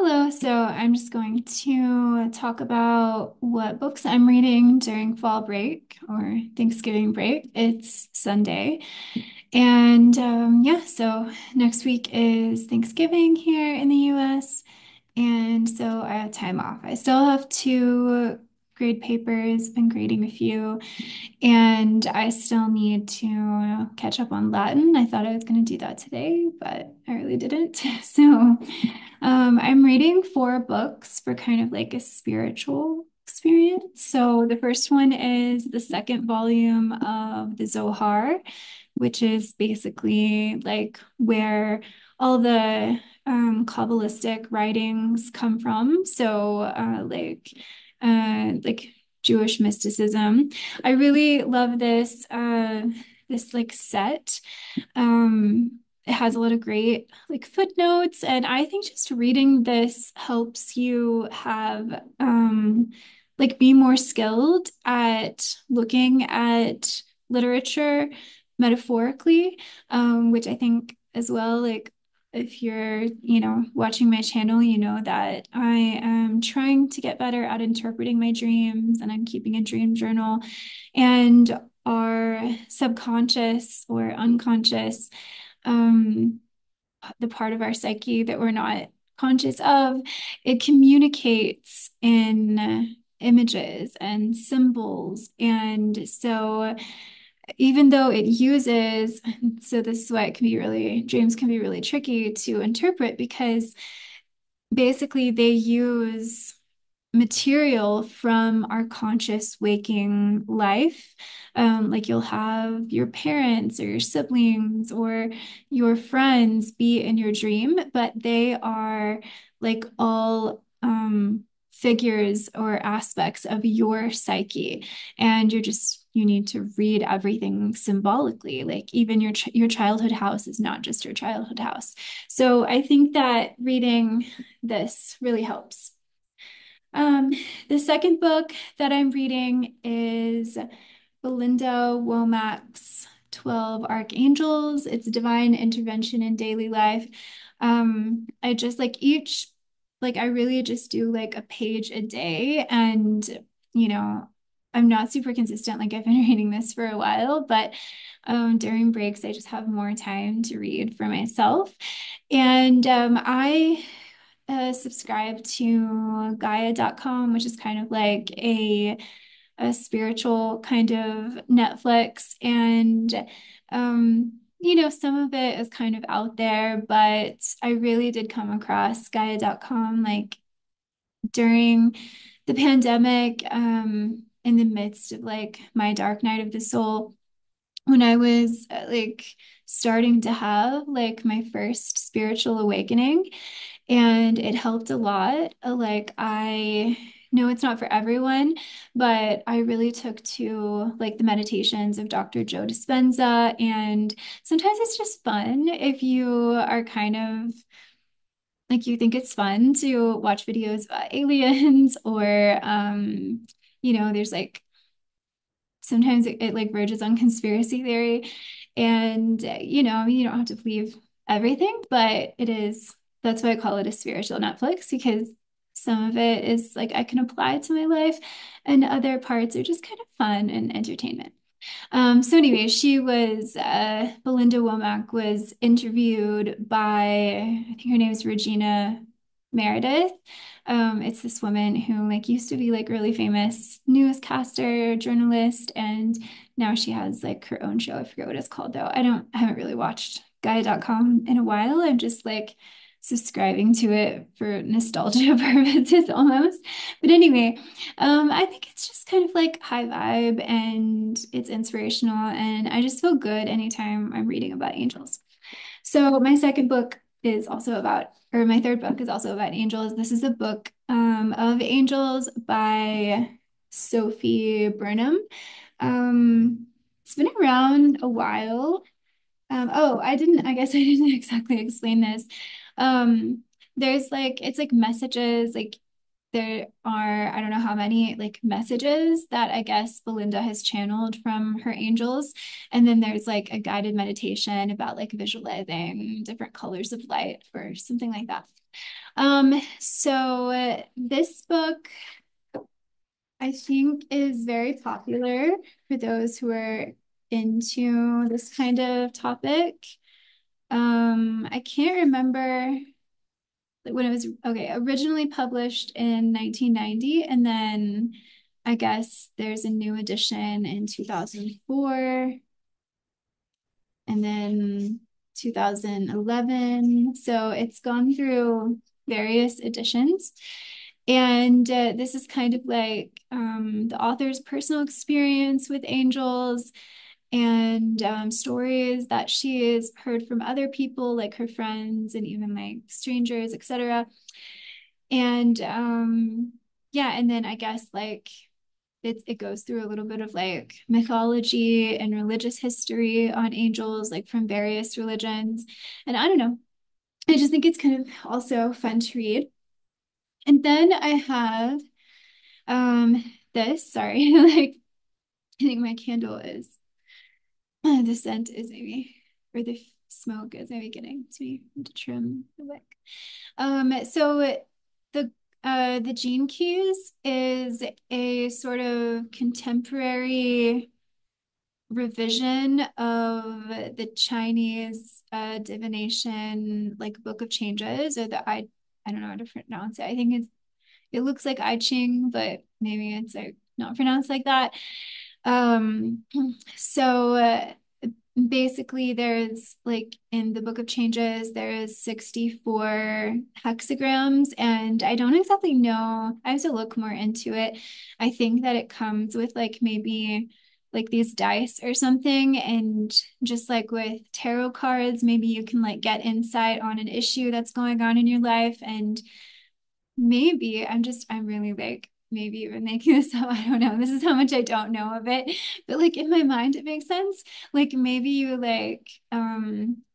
Hello, so I'm just going to talk about what books I'm reading during fall break or Thanksgiving break. It's Sunday. And yeah, so next week is Thanksgiving here in the US. And so I have time off. I still have to grade papers, been grading a few, and I still need to catch up on Latin. I thought I was going to do that today, but I really didn't. So I'm reading four books for kind of like a spiritual experience. So the first one is the second volume of the Zohar, which is basically like where all the Kabbalistic writings come from. So like Jewish mysticism. I really love this like set. It has a lot of great like footnotes, and I think just reading this helps you have like be more skilled at looking at literature metaphorically, which I think as well, like if you're, watching my channel, you know that I am trying to get better at interpreting my dreams and I'm keeping a dream journal. And our subconscious or unconscious, um, the part of our psyche that we're not conscious of, it communicates in images and symbols. And so even though it uses, so this is why dreams can be really tricky to interpret because basically they use material from our conscious waking life. Like you'll have your parents or your siblings or your friends be in your dream, but they are like all figures or aspects of your psyche. And you need to read everything symbolically. Like even your childhood house is not just your childhood house. So I think that reading this really helps. Um, the second book that I'm reading is Belinda Womack's 12 Archangels. It's Divine Intervention in Daily Life. I just like I really just do like a page a day. And, you know, I'm not super consistent. Like I've been reading this for a while, but during breaks, I just have more time to read for myself. And I subscribe to Gaia.com, which is kind of like a spiritual kind of Netflix. And, some of it is kind of out there, but I really did come across Gaia.com like during the pandemic, in the midst of like my dark night of the soul, when I was like starting to have like my first spiritual awakening, and it helped a lot. Like I know it's not for everyone, but I really took to like the meditations of Dr. Joe Dispenza, and sometimes it's just fun if you are kind of like you think it's fun to watch videos about aliens or there's like sometimes it like verges on conspiracy theory. And I mean, you don't have to believe everything, but that's why I call it a spiritual Netflix, because some of it is like I can apply to my life and other parts are just kind of fun and entertainment. So anyway, Belinda Womack was interviewed by, I think her name is Regina Meredith. It's this woman who like used to be like really famous newscaster, journalist, and now she has like her own show. I forget what it's called though. I haven't really watched Gaia.com in a while. I'm just like subscribing to it for nostalgia purposes almost. But anyway, I think it's just kind of like high vibe and it's inspirational, and I just feel good anytime I'm reading about angels. So my third book is also about angels. This is a book of angels by Sophie Burnham. It's been around a while. I guess I didn't exactly explain this. Um, it's like messages, like there are, I don't know how many like messages that I guess Belinda has channeled from her angels. And then there's like a guided meditation about like visualizing different colors of light or something like that. This book I think is very popular for those who are into this kind of topic. I can't remember like when it was okay, originally published in 1990, and then I guess there's a new edition in 2004, and then 2011. So it's gone through various editions. And this is kind of like the author's personal experience with angels and stories that she has heard from other people, like her friends and even like strangers, etc. And yeah, and then I guess like it goes through a little bit of like mythology and religious history on angels, like from various religions. And I don't know, I just think it's kind of also fun to read. And then I have this, sorry, like I think my candle is the scent is maybe, or the smoke is maybe getting to me to trim the wick. So the the Gene Keys is a sort of contemporary revision of the Chinese divination, like Book of Changes, or the I don't know how to pronounce it. I think it looks like I Ching, but maybe it's like not pronounced like that. Um, so basically there's like in the Book of Changes, there is 64 hexagrams, and I don't exactly know. I have to look more into it. I think that it comes with like maybe like these dice or something, and just like with tarot cards, maybe you can like get insight on an issue that's going on in your life. And maybe I'm really like maybe even making this up. I don't know. This is how much I don't know of it. But like in my mind it makes sense. Like maybe you like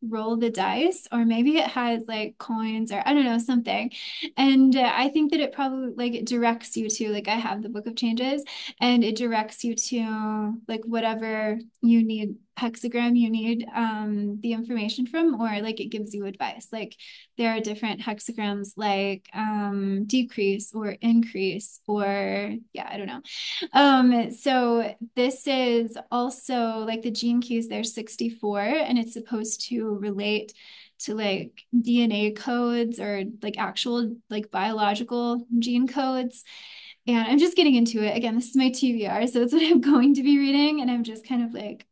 roll the dice, or maybe it has like coins, or I don't know, something. And I think that it probably like it directs you to like I have the Book of Changes, and it directs you to like whatever you need hexagram you need the information from, or like it gives you advice. Like there are different hexagrams like decrease or increase, or yeah, I don't know. So this is also like the gene keys, there's 64, and it's supposed to relate to like DNA codes, or like actual like biological gene codes. And I'm just getting into it. Again, this is my TBR, so it's what I'm going to be reading, and I'm just kind of like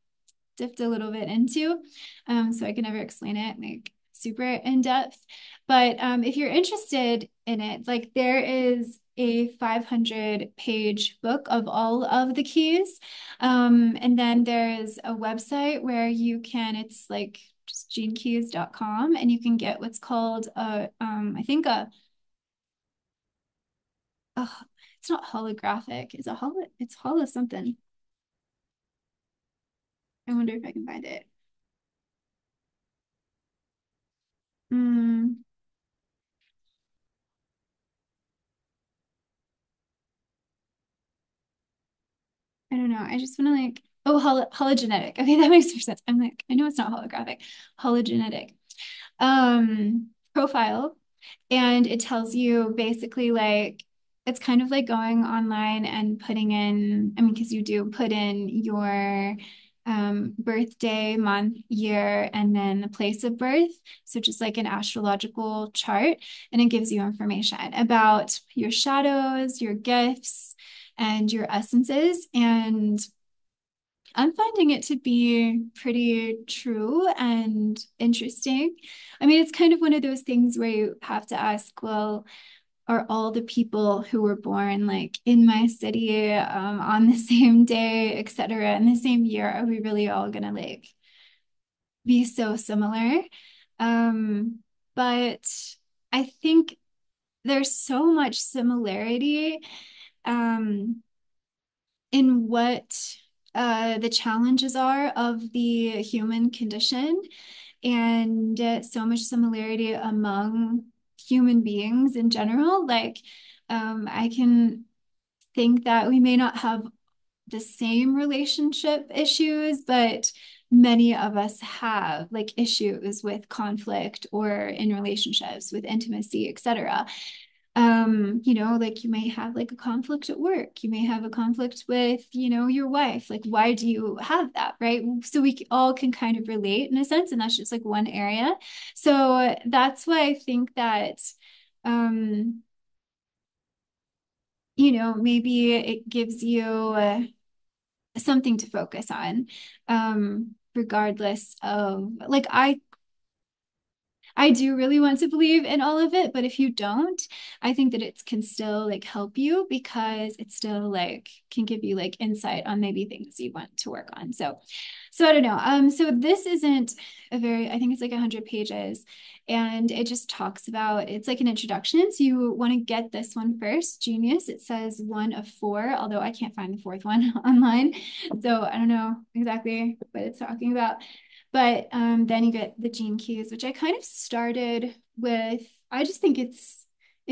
dipped a little bit into. So I can never explain it like super in depth. But if you're interested in it, like there is a 500-page book of all of the keys. And then there's a website where you can, it's like just genekeys.com, and you can get what's called I think oh, it's not holographic. It's holo something. I wonder if I can find it. Mm, I don't know. I just want to like, oh, hologenetic. Okay, that makes more sense. I'm like, I know it's not holographic, hologenetic profile. And it tells you basically like, it's kind of like going online and putting in, I mean, because you do put in your birthday, month, year, and then the place of birth. So just like an astrological chart, and it gives you information about your shadows, your gifts, and your essences. And I'm finding it to be pretty true and interesting. I mean, it's kind of one of those things where you have to ask, well, are all the people who were born like in my city on the same day, et cetera, in the same year, are we really all gonna like be so similar? Um, but I think there's so much similarity um, in what the challenges are of the human condition, and so much similarity among human beings in general. Like, I can think that we may not have the same relationship issues, but many of us have like issues with conflict or in relationships with intimacy, etc. Like you may have like a conflict at work, you may have a conflict with, your wife. Like, why do you have that, right? So we all can kind of relate in a sense, and that's just like one area. So that's why I think that um maybe it gives you something to focus on, regardless of like I do really want to believe in all of it, but if you don't, I think that it can still like help you because it still like can give you like insight on maybe things you want to work on. So I don't know. So this isn't I think it's like 100 pages, and it just talks about, it's like an introduction. So you want to get this one first, Genius. It says one of four, although I can't find the fourth one online. So I don't know exactly what it's talking about. But then you get the Gene Keys, which I kind of started with. I just think it's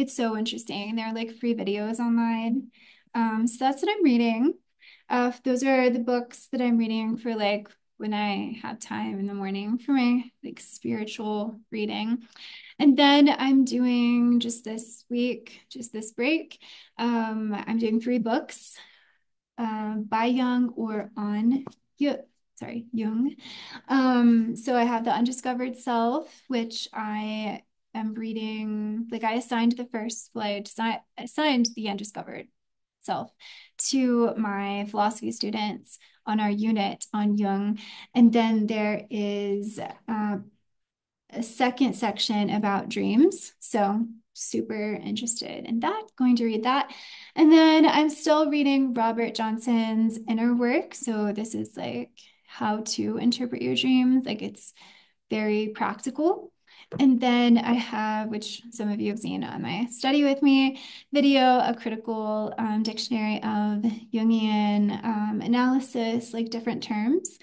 so interesting. There are like free videos online. So that's what I'm reading. Those are the books that I'm reading for like when I have time in the morning for my like spiritual reading. And then I'm doing just this week, just this break. I'm doing three books by Jung or on Jung. So I have The Undiscovered Self, which I am reading. Like I assigned the first, well, assigned The Undiscovered Self to my philosophy students on our unit on Jung. And then there is a second section about dreams. So super interested in that, going to read that. And then I'm still reading Robert Johnson's Inner Work. So this is like how to interpret your dreams. Like it's very practical. And then I have, which some of you have seen on my study with me video, a critical dictionary of Jungian analysis, like different terms.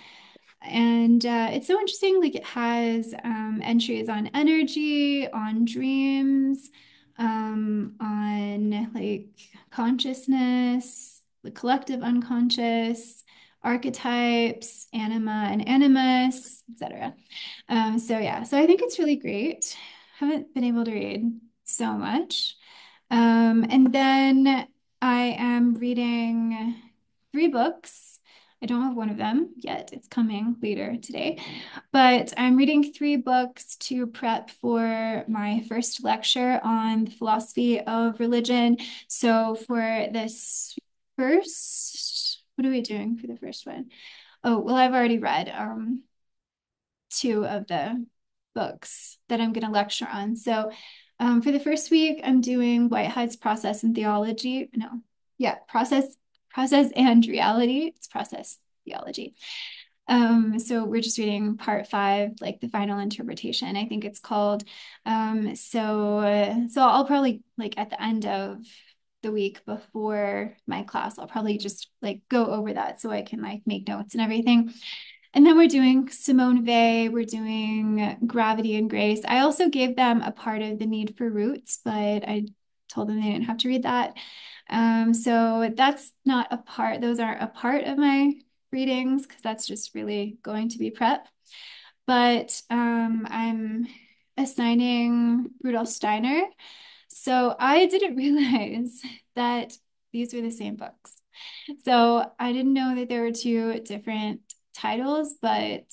And it's so interesting. Like it has entries on energy, on dreams, on like consciousness, the collective unconscious, archetypes, anima and animus, etc. So yeah, so I think it's really great. Haven't been able to read so much. And then I am reading three books. I don't have one of them yet. It's coming later today. But I'm reading three books to prep for my first lecture on the philosophy of religion. So for this first, what are we doing for the first one? Oh, well, I've already read two of the books that I'm going to lecture on. So for the first week, I'm doing Whitehead's Process and Theology. No, yeah, Process and Reality. It's Process Theology. So we're just reading part 5, like the final interpretation, I think it's called. So I'll probably like at the end of the week before my class, I'll probably just like go over that so I can like make notes and everything. And then we're doing Simone Weil, we're doing Gravity and Grace. I also gave them a part of The Need for Roots, but I told them they didn't have to read that. So that's not a part, those aren't a part of my readings because that's just really going to be prep. But I'm assigning Rudolf Steiner. So I didn't realize that these were the same books. So I didn't know that there were two different titles, but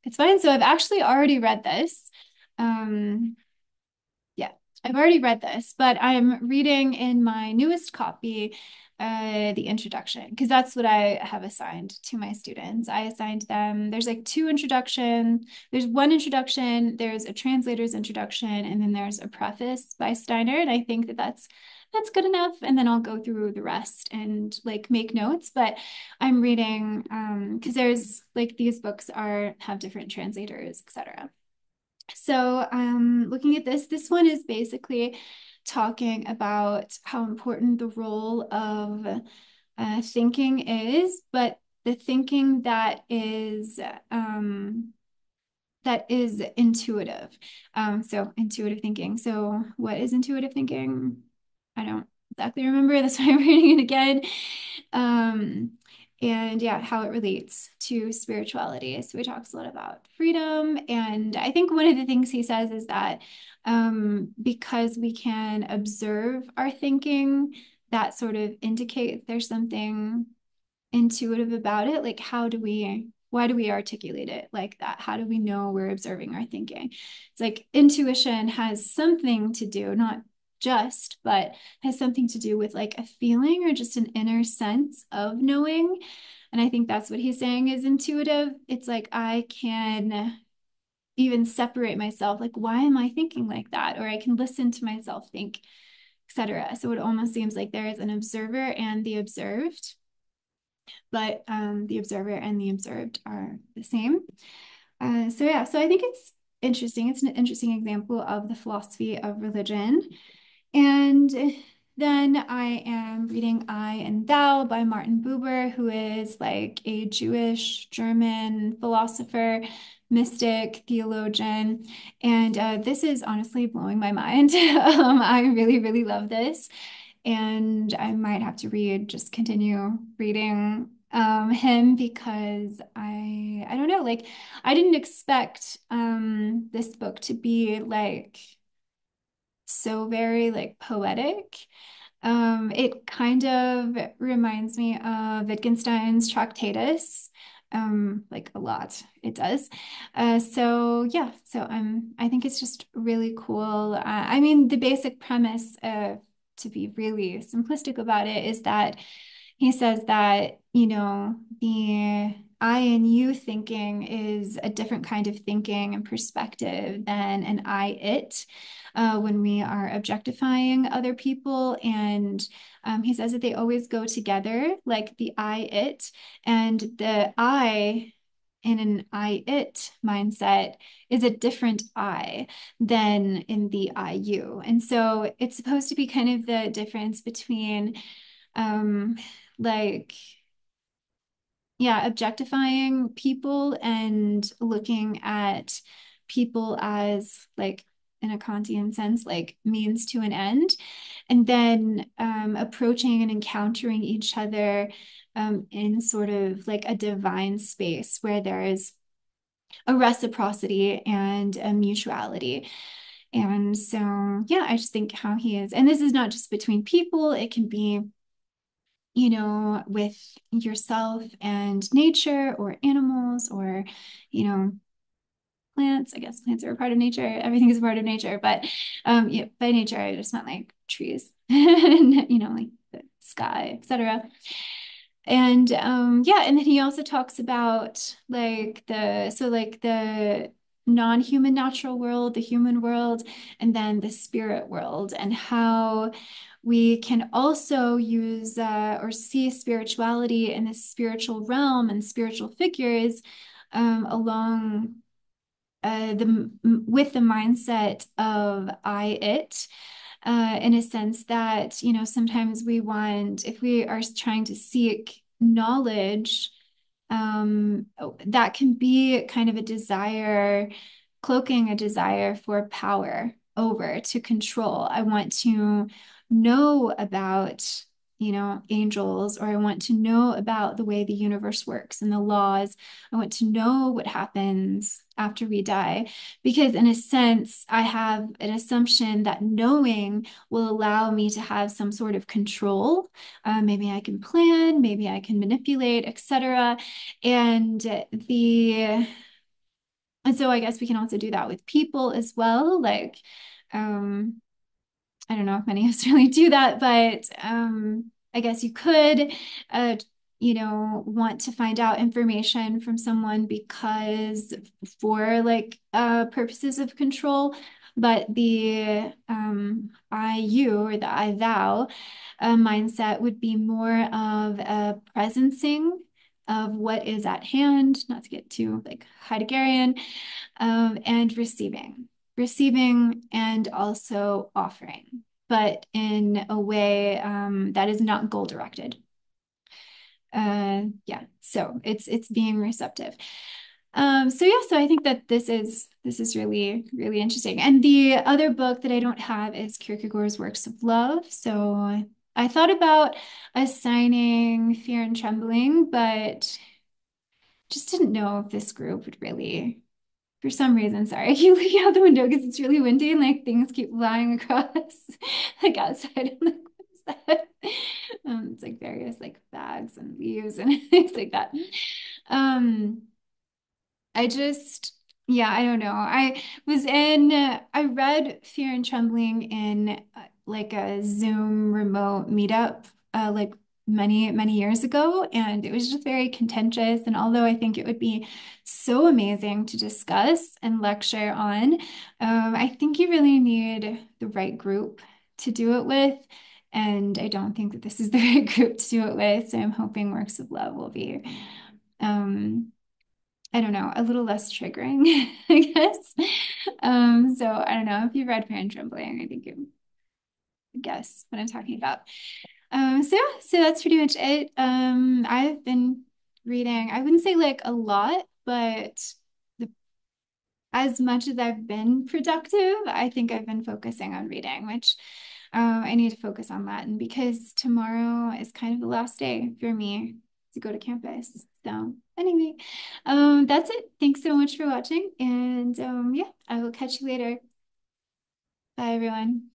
it's fine. So I've actually already read this. Um, yeah, I've already read this, but I'm reading in my newest copy the introduction because that's what I have assigned to my students. I assigned them, there's like two introduction, there's one introduction, there's a translator's introduction, and then there's a preface by Steiner. And I think that that's good enough. And then I'll go through the rest and like make notes. But I'm reading because there's like these books have different translators, etc. So looking at this one is basically talking about how important the role of thinking is, but the thinking that is intuitive. So intuitive thinking. So what is intuitive thinking? I don't exactly remember. That's why I'm reading it again. Um, and yeah, how it relates to spirituality. So he talks a lot about freedom. And I think one of the things he says is that because we can observe our thinking, that sort of indicates there's something intuitive about it. Like, why do we articulate it like that? How do we know we're observing our thinking? It's like intuition has something to do, not just, but has something to do with like a feeling or just an inner sense of knowing. And I think that's what he's saying is intuitive. It's like I can even separate myself, like, why am I thinking like that? Or I can listen to myself think, etc. So it almost seems like there is an observer and the observed, but the observer and the observed are the same. So yeah, so I think it's interesting. It's an interesting example of the philosophy of religion. And then I am reading I and Thou by Martin Buber, who is like a Jewish German philosopher, mystic, theologian. And this is honestly blowing my mind. I really, really love this. And I might have to just continue reading him because I don't know, like I didn't expect this book to be like so very like poetic. It kind of reminds me of Wittgenstein's Tractatus, like a lot. It does. So yeah, so I think it's just really cool. I mean, the basic premise, to be really simplistic about it, is that he says that, the I and you thinking is a different kind of thinking and perspective than an I it when we are objectifying other people. And he says that they always go together, like the I it and the I in an I it mindset is a different I than in the I you. And so it's supposed to be kind of the difference between um like yeah, objectifying people and looking at people as like in a Kantian sense, like means to an end, and then approaching and encountering each other in sort of like a divine space where there is a reciprocity and a mutuality. And so, yeah, I just think how he is, and this is not just between people, it can be with yourself and nature or animals or, plants. I guess plants are a part of nature. Everything is a part of nature. But yeah, by nature, I just meant like trees and, like the sky, etc. And yeah, and then he also talks about like the non-human natural world, the human world, and then the spirit world, and how we can also use or see spirituality in the spiritual realm and spiritual figures along with the mindset of I it, in a sense that, sometimes if we are trying to seek knowledge, that can be kind of a desire, cloaking a desire for power over to control. I want to know about, angels, or I want to know about the way the universe works and the laws. I want to know what happens after we die, because in a sense, I have an assumption that knowing will allow me to have some sort of control. Maybe I can plan, maybe I can manipulate, etc. And the and so I guess we can also do that with people as well. Like, I don't know if many of us really do that, but I guess you could, uh, want to find out information from someone because for like purposes of control. But the I you or the I thou mindset would be more of a presencing of what is at hand, not to get too like Heideggerian, and receiving and also offering, but in a way that is not goal directed. Yeah, so it's being receptive. So yeah, so I think that this is really, really interesting. And the other book that I don't have is Kierkegaard's Works of Love. So I thought about assigning Fear and Trembling, but just didn't know if this group would really, for some reason, sorry, I keep looking out the window because it's really windy and like things keep flying across like outside. I'm like, what is that? It's like various like bags and leaves and things like that. Um, I just, yeah, I don't know. I read Fear and Trembling in like a Zoom remote meetup, like many years ago. And it was just very contentious. And although I think it would be so amazing to discuss and lecture on, I think you really need the right group to do it with. And I don't think that this is the right group to do it with. So I'm hoping Works of Love will be. Um, I don't know, a little less triggering, I guess. So I don't know if you've read Fear and Trembling, I think you guess what I'm talking about. So yeah, so that's pretty much it. I've been reading, I wouldn't say like a lot, but the, as much as I've been productive, I think I've been focusing on reading, which I need to focus on that. And because tomorrow is kind of the last day for me to go to campus. So anyway, that's it. Thanks so much for watching. And yeah, I will catch you later. Bye, everyone.